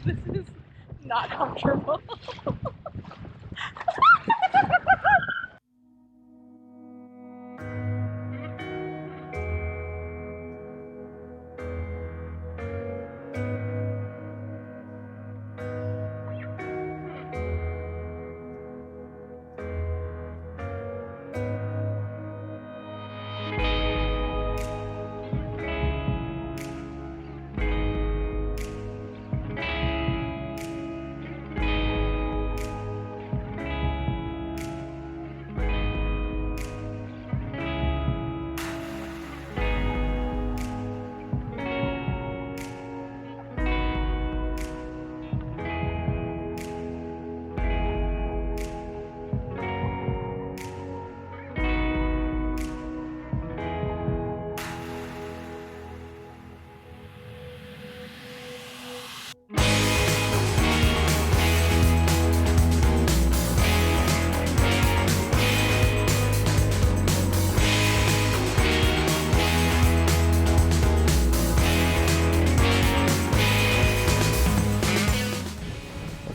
This is not comfortable.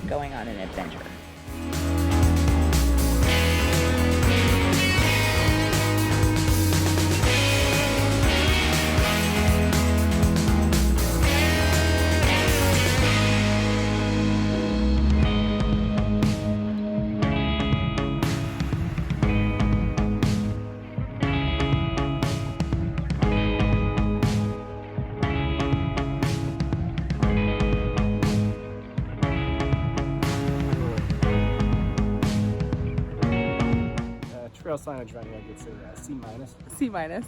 Going on an adventure. Trail signage running, I could say C minus. C minus.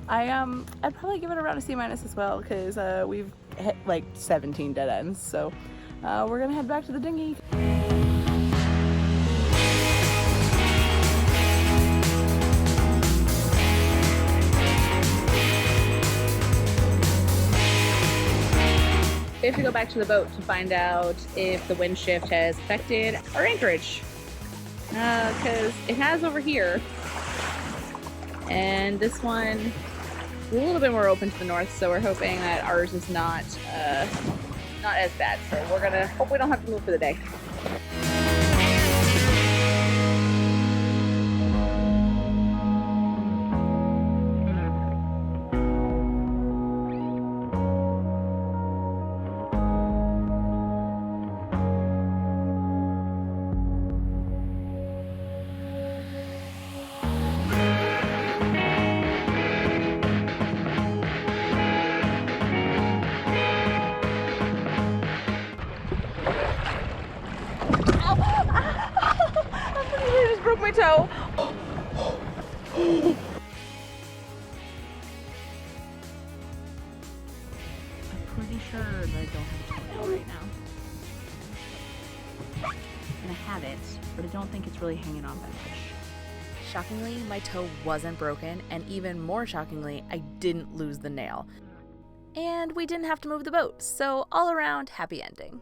I'd probably give it around a C minus as well, because we've hit like 17 dead ends. So we're gonna head back to the dinghy. We have to go back to the boat to find out if the wind shift has affected our anchorage. Because it has over here, and this one is a little bit more open to the north, so we're hoping that ours is not as bad. So we're gonna hope we don't have to move for the day. I just broke my toe. I'm pretty sure that I don't have a toenail right now. And I have it, but I don't think it's really hanging on that fish. Shockingly, my toe wasn't broken, and even more shockingly, I didn't lose the nail. And we didn't have to move the boat, so all around, happy ending.